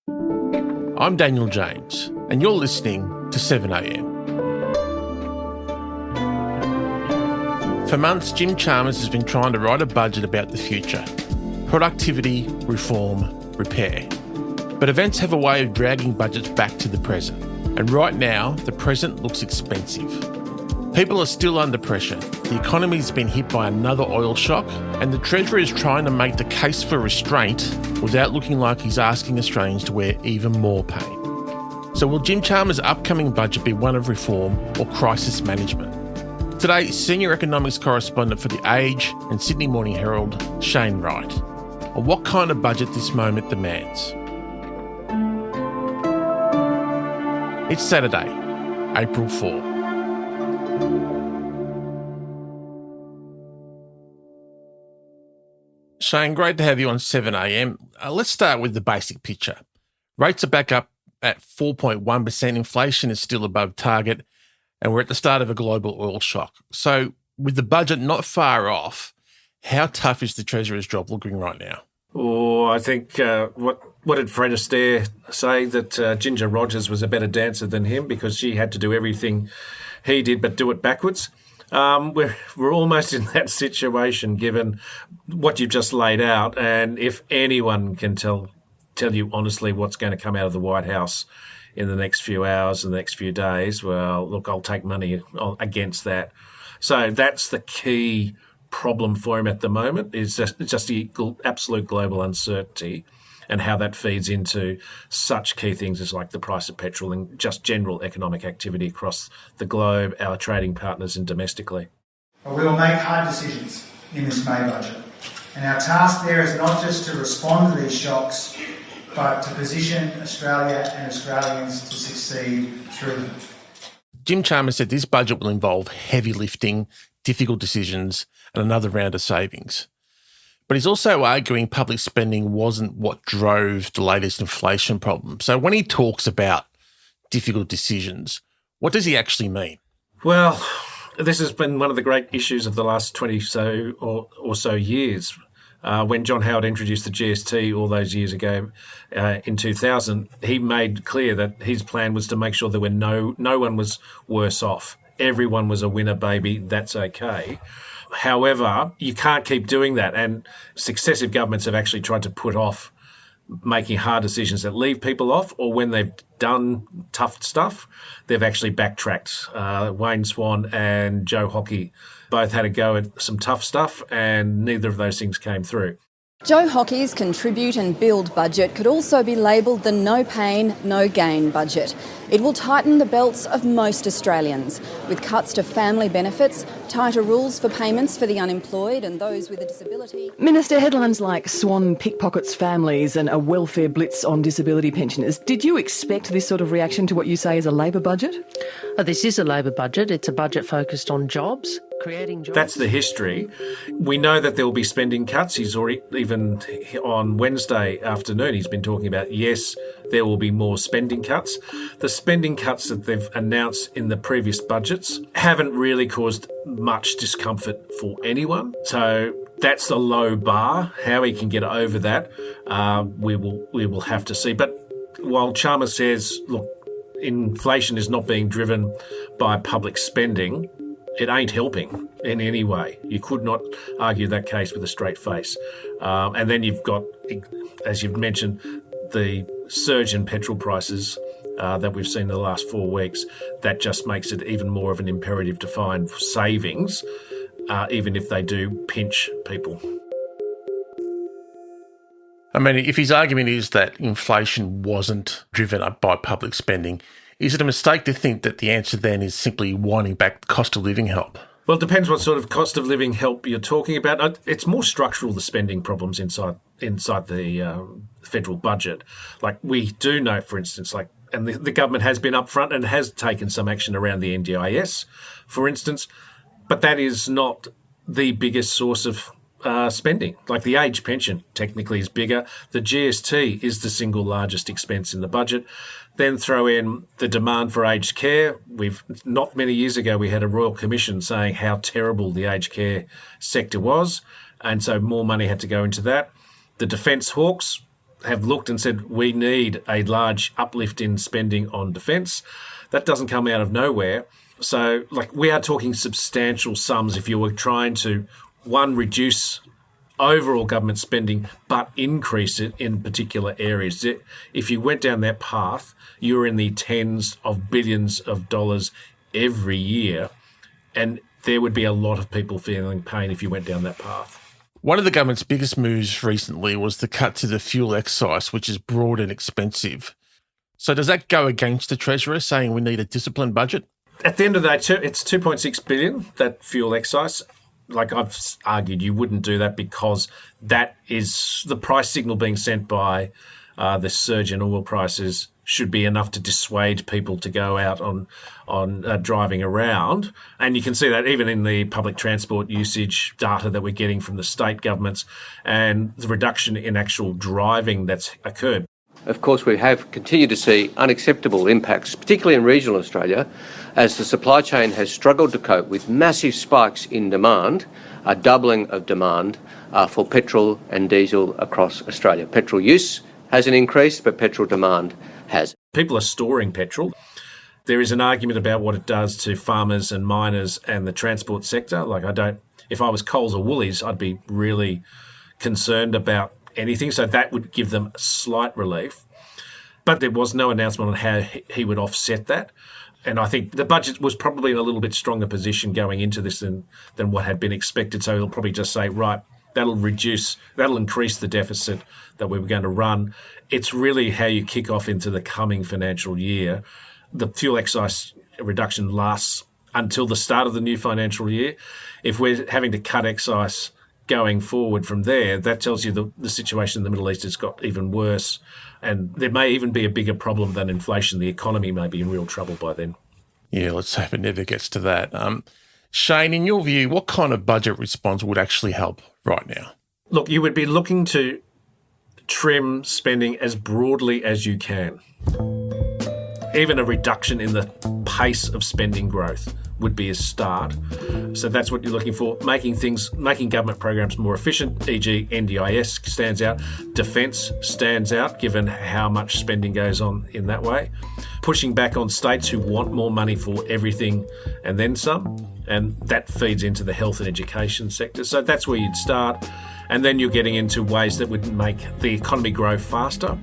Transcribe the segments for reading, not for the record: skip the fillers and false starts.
I'm Daniel James, and you're listening to 7am. For months, Jim Chalmers has been trying to write a budget about the future. Productivity, reform, repair. But events have a way of dragging budgets back to the present. And right now, the present looks expensive. People are still under pressure. The economy's been hit by another oil shock, and the Treasurer is trying to make the case for restraint without looking like he's asking Australians to wear even more pain. So will Jim Chalmers' upcoming budget be one of reform or crisis management? Today, Senior Economics Correspondent for The Age and Sydney Morning Herald, Shane Wright, on what kind of budget this moment demands. It's Saturday, April 4. Shane, great to have you on 7am. Let's start with the basic picture. Rates are back up at 4.1%. Inflation is still above target, and we're at the start of a global oil shock. So with the budget not far off, how tough is the Treasurer's job looking right now? Oh, I think what did Fred Astaire say, that Ginger Rogers was a better dancer than him because she had to do everything he did but do it backwards. We're almost in that situation given what you've just laid out, and if anyone can tell you honestly what's going to come out of the White House in the next few hours and the next few days, well, look, I'll take money against that. So that's the key problem for him at the moment, is just the absolute global uncertainty and how that feeds into such key things as like the price of petrol and just general economic activity across the globe, our trading partners and domestically. But we will make hard decisions in this May budget. And our task there is not just to respond to these shocks, but to position Australia and Australians to succeed through them. Jim Chalmers said this budget will involve heavy lifting, difficult decisions, and another round of savings. But he's also arguing public spending wasn't what drove the latest inflation problem. So when he talks about difficult decisions, what does he actually mean? Well, this has been one of the great issues of the last 20 or so years. When John Howard introduced the GST all those years ago in 2000, he made clear that his plan was to make sure that no one was worse off. Everyone was a winner, baby. That's okay. However, you can't keep doing that, and successive governments have actually tried to put off making hard decisions that leave people off, or when they've done tough stuff, they've actually backtracked. Wayne Swan and Joe Hockey both had a go at some tough stuff, and neither of those things came through. Joe Hockey's Contribute and Build budget could also be labelled the No Pain, No Gain budget. It will tighten the belts of most Australians, with cuts to family benefits, tighter rules for payments for the unemployed and those with a disability. Minister, headlines like Swan pickpockets families and a welfare blitz on disability pensioners. Did you expect this sort of reaction to what you say is a Labor budget? This is a Labor budget. It's a budget focused on jobs. Creating jobs. That's the history. We know that there will be spending cuts. He's already, even on Wednesday afternoon, he's been talking about, yes, there will be more spending cuts. The spending cuts that they've announced in the previous budgets haven't really caused much discomfort for anyone. So that's the low bar. How he can get over that, we will have to see. But while Chalmers says, look, inflation is not being driven by public spending, it ain't helping in any way. You could not argue that case with a straight face. And then you've got, as you've mentioned, the surge in petrol prices that we've seen in the last 4 weeks. That just makes it even more of an imperative to find savings, even if they do pinch people. I mean, if his argument is that inflation wasn't driven up by public spending, is it a mistake to think that the answer then is simply winding back the cost of living help? Well, it depends what sort of cost of living help you're talking about. It's more structural, the spending problems inside the federal budget. Like we do know, for instance, and the government has been upfront and has taken some action around the NDIS, for instance, but that is not the biggest source of spending. Like the age pension technically is bigger. The GST is the single largest expense in the budget. Then throw in the demand for aged care. Not many years ago, we had a Royal Commission saying how terrible the aged care sector was. And so more money had to go into that. The defence hawks, have looked and said we need a large uplift in spending on defence. That doesn't come out of nowhere. So, we are talking substantial sums if you were trying to, one, reduce overall government spending, but increase it in particular areas. If you went down that path, you're in the tens of billions of dollars every year, and there would be a lot of people feeling pain if you went down that path. One of the government's biggest moves recently was the cut to the fuel excise, which is broad and expensive. So does that go against the Treasurer saying we need a disciplined budget? At the end of the day, it's $2.6 billion, that fuel excise. I've argued, you wouldn't do that because that is the price signal being sent by the surge in oil prices should be enough to dissuade people to go out on driving around. And you can see that even in the public transport usage data that we're getting from the state governments and the reduction in actual driving that's occurred. Of course, we have continued to see unacceptable impacts, particularly in regional Australia, as the supply chain has struggled to cope with massive spikes in demand, a doubling of demand for petrol and diesel across Australia. Petrol use hasn't increased, but petrol demand has. People are storing petrol. There is an argument about what it does to farmers and miners and the transport sector. If I was Coles or Woolies, I'd be really concerned about anything. So that would give them slight relief. But there was no announcement on how he would offset that. And I think the budget was probably in a little bit stronger position going into this than what had been expected. So he'll probably just say, right, that'll increase the deficit that we were going to run. It's really how you kick off into the coming financial year. The fuel excise reduction lasts until the start of the new financial year. If we're having to cut excise going forward from there, that tells you the situation in the Middle East has got even worse. And there may even be a bigger problem than inflation. The economy may be in real trouble by then. Yeah, let's hope it never gets to that. Shane, in your view, what kind of budget response would actually help right now? Look, you would be looking to trim spending as broadly as you can. Even a reduction in the pace of spending growth would be a start. So that's what you're looking for. Making government programs more efficient, e.g. NDIS stands out. Defence stands out, given how much spending goes on in that way. Pushing back on states who want more money for everything and then some. And that feeds into the health and education sector. So that's where you'd start. And then you're getting into ways that would make the economy grow faster,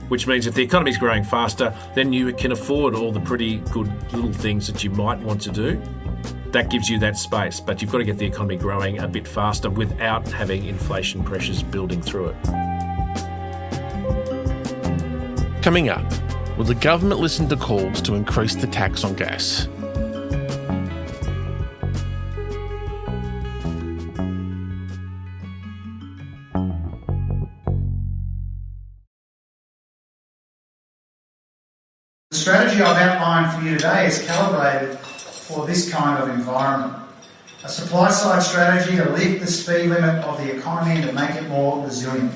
which means if the economy's growing faster, then you can afford all the pretty good little things that you might want to do. That gives you that space, but you've got to get the economy growing a bit faster without having inflation pressures building through it. Coming up, will the government listen to calls to increase the tax on gas? The strategy I've outlined for you today is calibrated for this kind of environment. A supply-side strategy to lift the speed limit of the economy and to make it more resilient.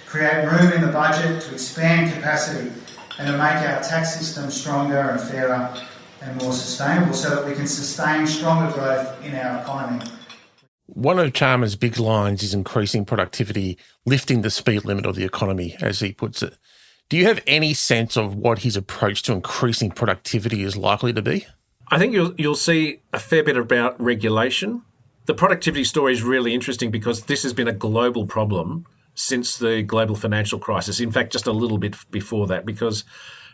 Create room in the budget to expand capacity and to make our tax system stronger and fairer and more sustainable so that we can sustain stronger growth in our economy. One of Chalmers' big lines is increasing productivity, lifting the speed limit of the economy, as he puts it. Do you have any sense of what his approach to increasing productivity is likely to be? I think you'll see a fair bit about regulation. The productivity story is really interesting because this has been a global problem since the global financial crisis. In fact, just a little bit before that, because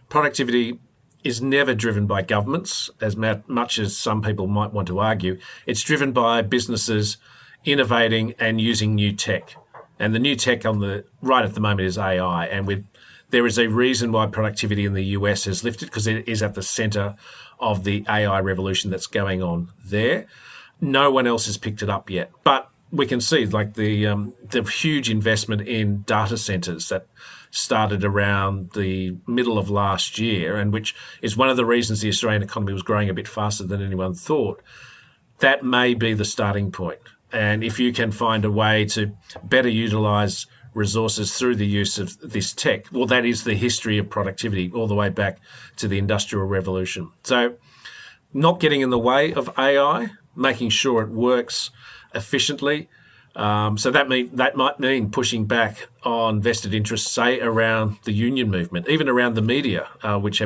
productivity is never driven by governments, as much as some people might want to argue. It's driven by businesses innovating and using new tech. And the new tech on the right at the moment is AI. And there is a reason why productivity in the US has lifted, because it is at the centre of the AI revolution that's going on there. No one else has picked it up yet. But we can see the huge investment in data centres that started around the middle of last year, and which is one of the reasons the Australian economy was growing a bit faster than anyone thought. That may be the starting point. And if you can find a way to better utilise resources through the use of this tech, well, that is the history of productivity all the way back to the Industrial Revolution. So not getting in the way of AI, making sure it works efficiently, So that might mean pushing back on vested interests, say, around the union movement, even around the media, which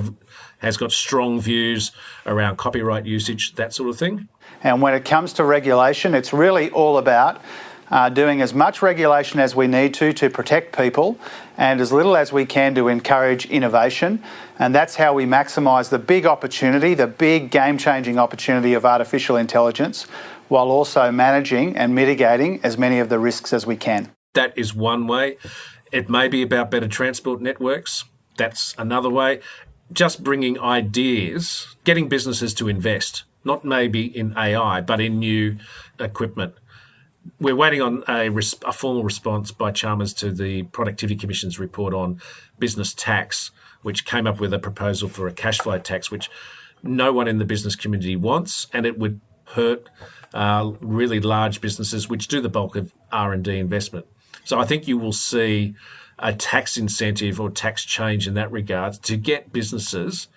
has got strong views around copyright usage, that sort of thing. And when it comes to regulation, it's really all about doing as much regulation as we need to protect people and as little as we can to encourage innovation. And that's how we maximise the big opportunity, the big game-changing opportunity of artificial intelligence, while also managing and mitigating as many of the risks as we can. That is one way. It may be about better transport networks. That's another way. Just bringing ideas, getting businesses to invest, not maybe in AI, but in new equipment. We're waiting on a formal response by Chalmers to the Productivity Commission's report on business tax, which came up with a proposal for a cash flow tax, which no one in the business community wants, and it would hurt really large businesses which do the bulk of R&D investment. So I think you will see a tax incentive or tax change in that regard to get businesses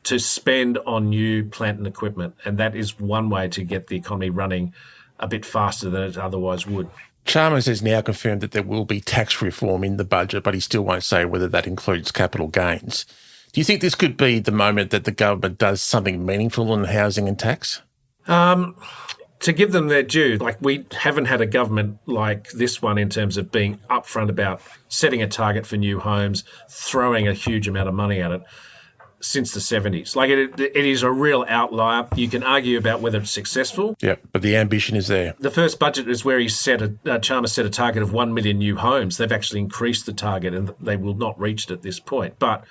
to spend on new plant and equipment. And that is one way to get the economy running a bit faster than it otherwise would. Chalmers has now confirmed that there will be tax reform in the budget, but he still won't say whether that includes capital gains. Do you think this could be the moment that the government does something meaningful on housing and tax? To give them their due, like we haven't had a government like this one in terms of being upfront about setting a target for new homes, throwing a huge amount of money at it since the 70s. Like it is a real outlier. You can argue about whether it's successful. Yeah, but the ambition is there. The first budget is where Chalmers set a target of 1 million new homes. They've actually increased the target and they will not reach it at this point. But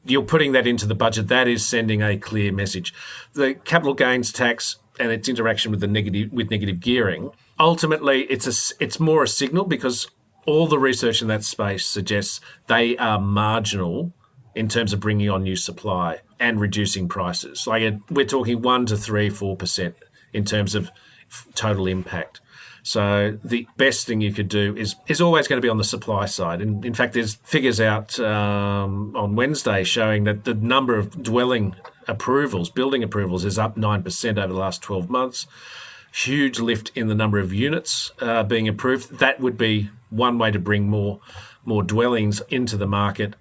you're putting that into the budget. That is sending a clear message. The capital gains tax and its interaction with negative gearing, ultimately it's more a signal because all the research in that space suggests they are marginal in terms of bringing on new supply and reducing prices. Like we're talking 1 to 3, 4% in terms of total impact. So the best thing you could do is always going to be on the supply side. And in fact, there's figures out on Wednesday showing that the number of building approvals is up 9% over the last 12 months. Huge lift in the number of units being approved. That would be one way to bring more dwellings into the market.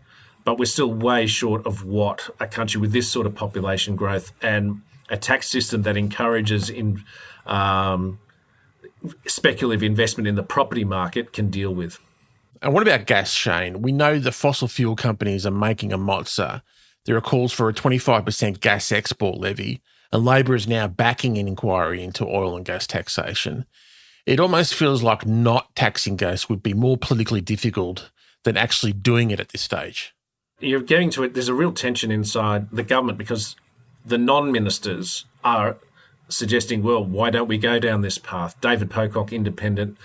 But we're still way short of what a country with this sort of population growth and a tax system that encourages speculative investment in the property market can deal with. And what about gas, Shane? We know the fossil fuel companies are making a mozza. There are calls for a 25% gas export levy, and Labor is now backing an inquiry into oil and gas taxation. It almost feels like not taxing gas would be more politically difficult than actually doing it at this stage. You're getting to it. There's a real tension inside the government because the non-ministers are suggesting, well, why don't we go down this path? David Pocock, independent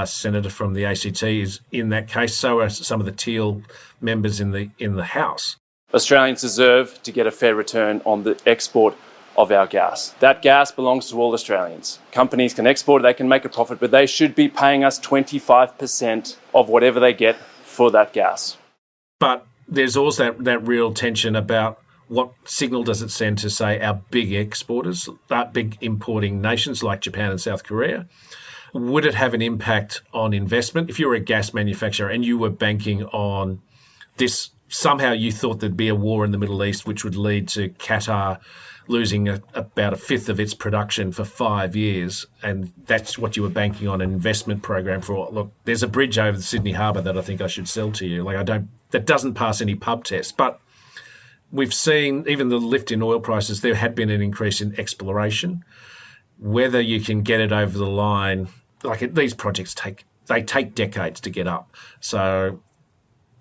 senator from the ACT, is in that case. So are some of the Teal members in the House. Australians deserve to get a fair return on the export of our gas. That gas belongs to all Australians. Companies can export it, they can make a profit, but they should be paying us 25% of whatever they get for that gas. But there's also that real tension about what signal does it send to, say, our big exporters, big importing nations like Japan and South Korea? Would it have an impact on investment? If you're a gas manufacturer and you were banking on this, somehow you thought there'd be a war in the Middle East which would lead to Qatar losing about a fifth of its production for 5 years, and that's what you were banking on an investment program for. Look, there's a bridge over the Sydney Harbour that I think I should sell to you. That doesn't pass any pub test, but we've seen even the lift in oil prices. There had been an increase in exploration. Whether you can get it over the line, these projects take decades to get up. So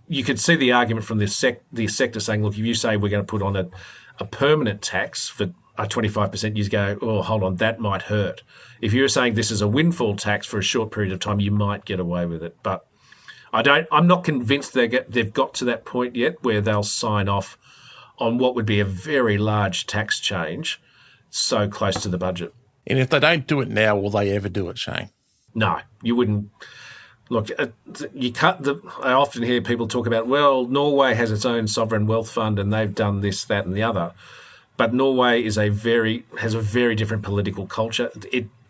you could see the argument from the sector saying, look, if you say we're going to put on a permanent tax for a 25%, you go, oh, hold on, that might hurt. If you're saying this is a windfall tax for a short period of time, you might get away with it. But I'm not convinced they've got to that point yet where they'll sign off on what would be a very large tax change so close to the budget. And if they don't do it now, will they ever do it, Shane? No, you wouldn't. Look, I often hear people talk about, well, Norway has its own sovereign wealth fund and they've done this, that and the other. But Norway has a very different political culture.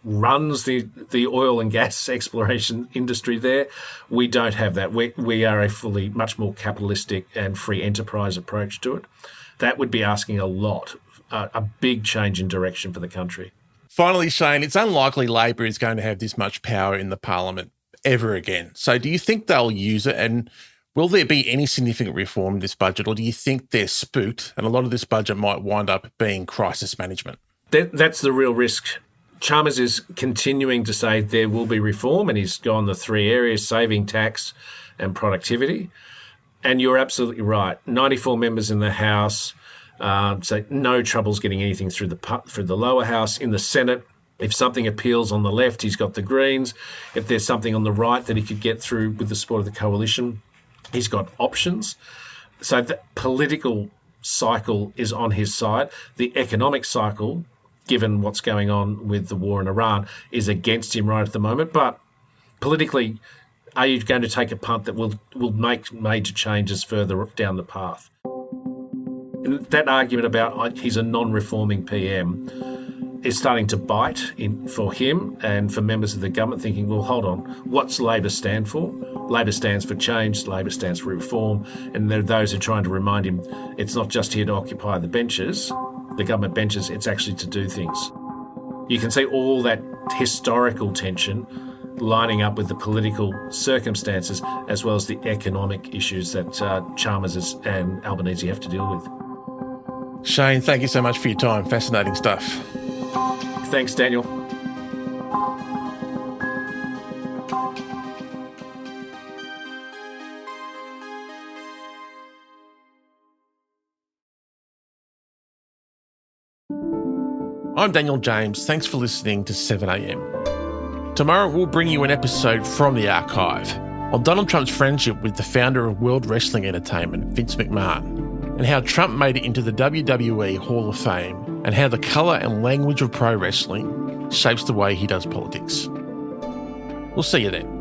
runs the oil and gas exploration industry there. We don't have that. We are a much more capitalistic and free enterprise approach to it. That would be asking a lot, a big change in direction for the country. Finally, Shane, it's unlikely Labor is going to have this much power in the Parliament ever again. So do you think they'll use it, and will there be any significant reform in this budget, or do you think they're spooked and a lot of this budget might wind up being crisis management? That's the real risk. Chalmers is continuing to say there will be reform, and he's gone the three areas: saving, tax and productivity. And you're absolutely right. 94 members in the House, so no troubles getting anything through the lower house. In the Senate, if something appeals on the left, he's got the Greens. If there's something on the right that he could get through with the support of the coalition, he's got options. So the political cycle is on his side. The economic cycle, given what's going on with the war in Iran, is against him right at the moment. But politically, are you going to take a punt that will make major changes further down the path? And that argument about he's a non-reforming PM is starting to bite for him and for members of the government, thinking, well, hold on, what's Labor stand for? Labor stands for change, Labor stands for reform, and there are those who are trying to remind him it's not just here to occupy the benches, the government benches, it's actually to do things. You can see all that historical tension lining up with the political circumstances as well as the economic issues that Chalmers and Albanese have to deal with. Shane, thank you so much for your time. Fascinating stuff. Thanks, Daniel. I'm Daniel James. Thanks for listening to 7am. Tomorrow we'll bring you an episode from the archive on Donald Trump's friendship with the founder of World Wrestling Entertainment, Vince McMahon, and how Trump made it into the WWE Hall of Fame, and how the colour and language of pro wrestling shapes the way he does politics. We'll see you then.